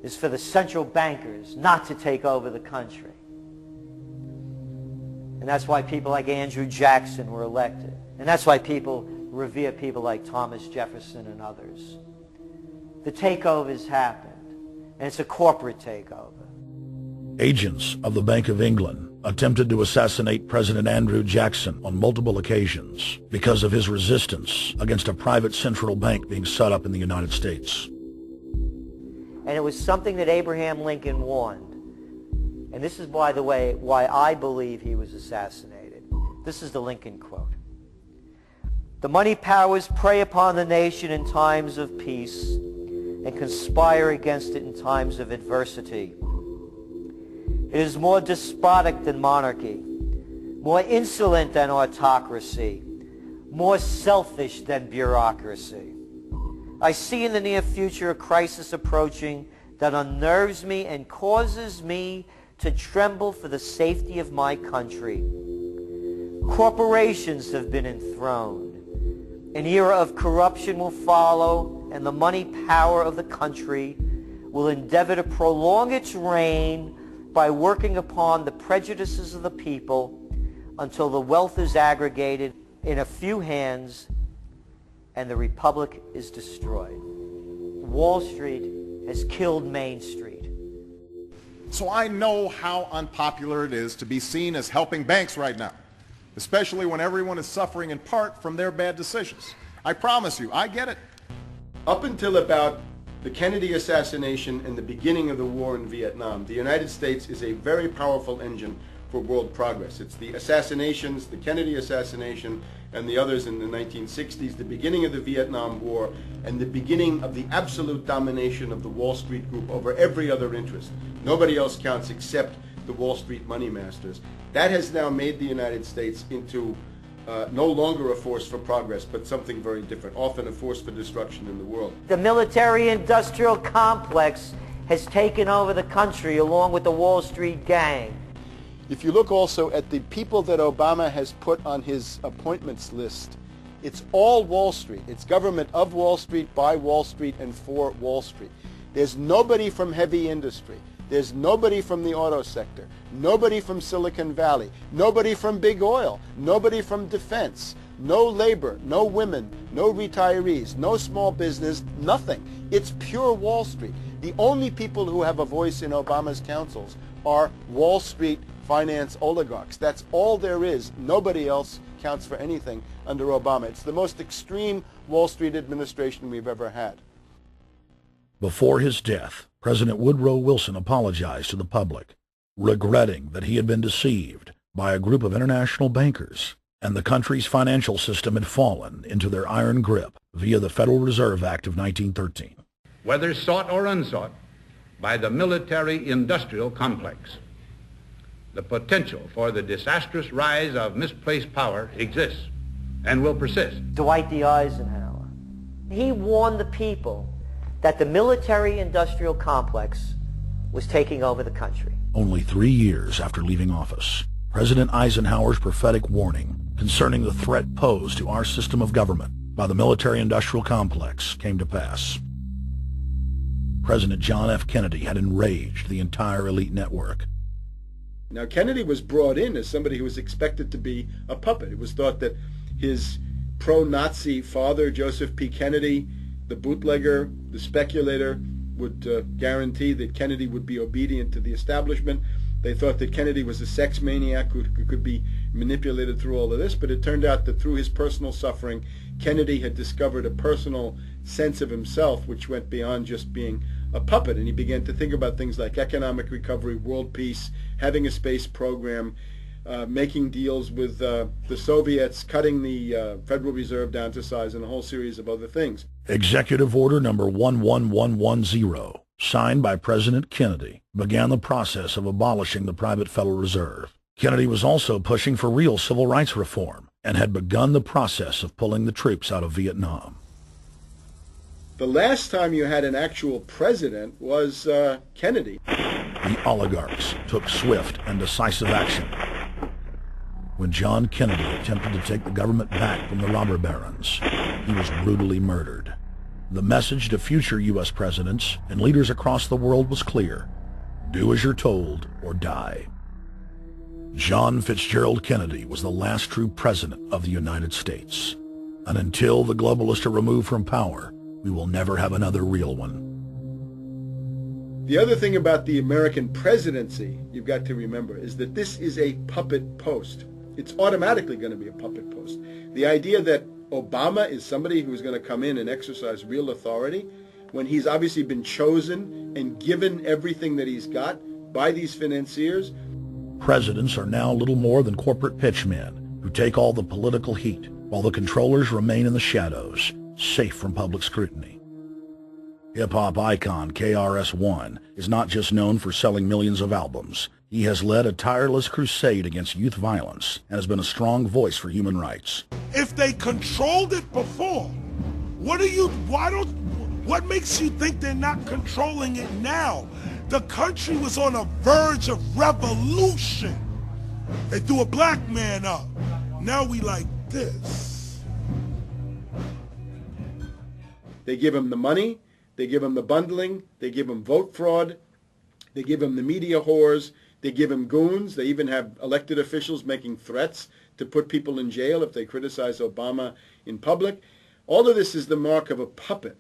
is for the central bankers not to take over the country. And that's why people like Andrew Jackson were elected. And that's why people revere people like Thomas Jefferson and others. The takeover's happened, and it's a corporate takeover. Agents of the Bank of England attempted to assassinate President Andrew Jackson on multiple occasions because of his resistance against a private central bank being set up in the United States. And it was something that Abraham Lincoln warned. And this is, by the way, why I believe he was assassinated. This is the Lincoln quote. "The money powers prey upon the nation in times of peace and conspire against it in times of adversity. It is more despotic than monarchy, more insolent than autocracy, more selfish than bureaucracy. I see in the near future a crisis approaching that unnerves me and causes me to tremble for the safety of my country. Corporations have been enthroned. An era of corruption will follow, and the money power of the country will endeavor to prolong its reign by working upon the prejudices of the people until the wealth is aggregated in a few hands and the republic is destroyed." Wall Street has killed Main Street. So I know how unpopular it is to be seen as helping banks right now, especially when everyone is suffering in part from their bad decisions. I promise you, I get it. Up until about the Kennedy assassination and the beginning of the war in Vietnam, the United States is a very powerful engine for world progress. It's the assassinations, the Kennedy assassination, and the others in the 1960s, the beginning of the Vietnam War, and the beginning of the absolute domination of the Wall Street group over every other interest. Nobody else counts except the Wall Street money masters. That has now made the United States into no longer a force for progress, but something very different, often a force for destruction in the world. The military-industrial complex has taken over the country along with the Wall Street gang. If you look also at the people that Obama has put on his appointments list, it's all Wall Street. It's government of Wall Street, by Wall Street, and for Wall Street. There's nobody from heavy industry. There's nobody from the auto sector, nobody from Silicon Valley, nobody from big oil, nobody from defense, no labor, no women, no retirees, no small business, nothing. It's pure Wall Street. The only people who have a voice in Obama's councils are Wall Street finance oligarchs. That's all there is. Nobody else counts for anything under Obama. It's the most extreme Wall Street administration we've ever had. Before his death, President Woodrow Wilson apologized to the public, regretting that he had been deceived by a group of international bankers, and the country's financial system had fallen into their iron grip via the Federal Reserve Act of 1913. Whether sought or unsought by the military-industrial complex, the potential for the disastrous rise of misplaced power exists and will persist. Dwight D. Eisenhower, he warned the people that the military-industrial complex was taking over the country. Only 3 years after leaving office, President Eisenhower's prophetic warning concerning the threat posed to our system of government by the military-industrial complex came to pass. President John F. Kennedy had enraged the entire elite network. Now, Kennedy was brought in as somebody who was expected to be a puppet. It was thought that his pro-Nazi father, Joseph P. Kennedy, the bootlegger, the speculator, would guarantee that Kennedy would be obedient to the establishment. They thought that Kennedy was a sex maniac who could be manipulated through all of this, but it turned out that through his personal suffering, Kennedy had discovered a personal sense of himself which went beyond just being a puppet, and he began to think about things like economic recovery, world peace, having a space program, making deals with the Soviets, cutting the Federal Reserve down to size, and a whole series of other things. Executive Order number 11110, signed by President Kennedy, began the process of abolishing the private Federal Reserve. Kennedy was also pushing for real civil rights reform and had begun the process of pulling the troops out of Vietnam. The last time you had an actual president was Kennedy. The oligarchs took swift and decisive action. When John Kennedy attempted to take the government back from the robber barons, he was brutally murdered. The message to future U.S. presidents and leaders across the world was clear. Do as you're told or die. John Fitzgerald Kennedy was the last true president of the United States. And until the globalists are removed from power, we will never have another real one. The other thing about the American presidency you've got to remember is that this is a puppet post. It's automatically going to be a puppet post. The idea that Obama is somebody who's going to come in and exercise real authority when he's obviously been chosen and given everything that he's got by these financiers. Presidents are now little more than corporate pitchmen who take all the political heat, while the controllers remain in the shadows, safe from public scrutiny. Hip-hop icon Krs-one is not just known for selling millions of albums. He has led a tireless crusade against youth violence and has been a strong voice for human rights. If they controlled it before, what makes you think they're not controlling it now? The country was on the verge of revolution. They threw a black man up. Now we like this. They give him the money, they give him the bundling, they give him vote fraud, they give him the media whores, they give him goons, they even have elected officials making threats to put people in jail if they criticize Obama in public. All of this is the mark of a puppet.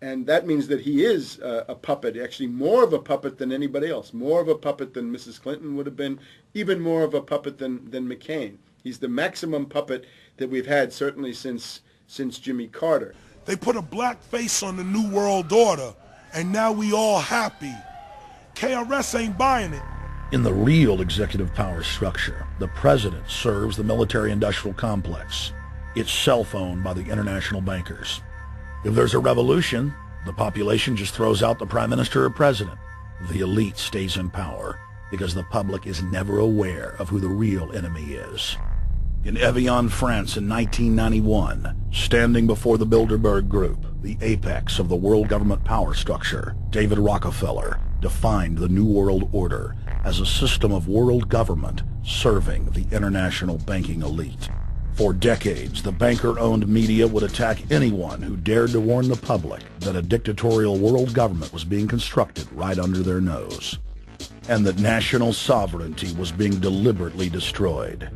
And that means that he is a puppet, actually more of a puppet than anybody else, more of a puppet than Mrs. Clinton would have been, even more of a puppet than McCain. He's the maximum puppet that we've had certainly since Jimmy Carter. They put a black face on the New World Order, and now we all happy. KRS ain't buying it. In the real executive power structure, the president serves the military-industrial complex, itself owned by the international bankers. If there's a revolution, the population just throws out the prime minister or president. The elite stays in power because the public is never aware of who the real enemy is. In Evian, France in 1991, standing before the Bilderberg Group, the apex of the world government power structure, David Rockefeller defined the New World Order as a system of world government serving the international banking elite. For decades, the banker-owned media would attack anyone who dared to warn the public that a dictatorial world government was being constructed right under their nose, and that national sovereignty was being deliberately destroyed.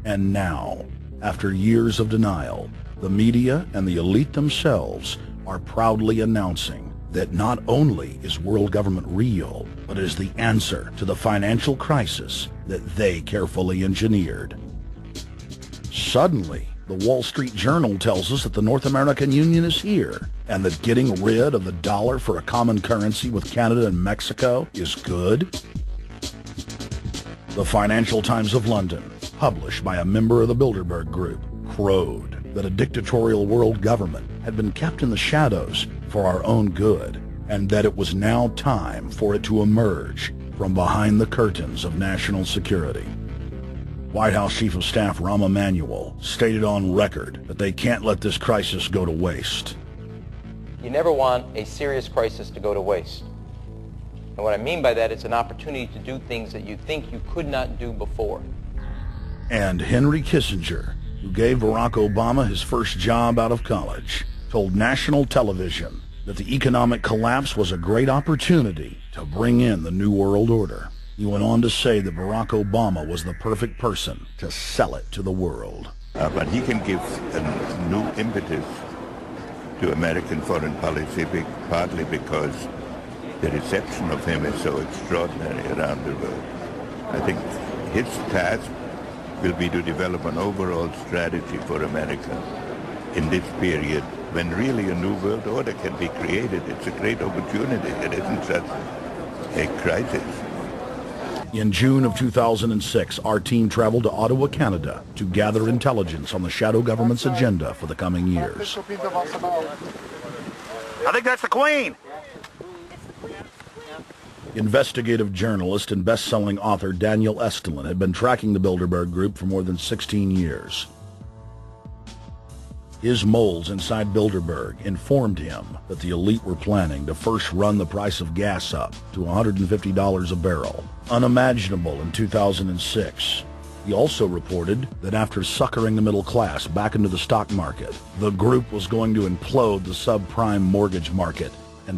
And now, after years of denial, the media and the elite themselves are proudly announcing that not only is world government real, but is the answer to the financial crisis that they carefully engineered. Suddenly, the Wall Street Journal tells us that the North American Union is here, and that getting rid of the dollar for a common currency with Canada and Mexico is good. The Financial Times of London, published by a member of the Bilderberg Group, crowed that a dictatorial world government had been kept in the shadows for our own good, and that it was now time for it to emerge from behind the curtains of national security. White House Chief of Staff Rahm Emanuel stated on record that they can't let this crisis go to waste. You never want a serious crisis to go to waste. And what I mean by that, it's an opportunity to do things that you think you could not do before. And Henry Kissinger, who gave Barack Obama his first job out of college, told national television that the economic collapse was a great opportunity to bring in the New World Order. He went on to say that Barack Obama was the perfect person to sell it to the world. But he can give a new impetus to American foreign policy, partly because the reception of him is so extraordinary around the world. I think his task will be to develop an overall strategy for America in this period when really a new world order can be created. It's a great opportunity. It isn't just a crisis. In June of 2006, our team traveled to Ottawa, Canada, to gather intelligence on the shadow government's agenda for the coming years. I think that's the Queen. Investigative journalist and best-selling author Daniel Estulin had been tracking the Bilderberg Group for more than 16 years. His moles inside Bilderberg informed him that the elite were planning to first run the price of gas up to $150 a barrel, unimaginable in 2006, He also reported that after suckering the middle class back into the stock market, the group was going to implode the subprime mortgage market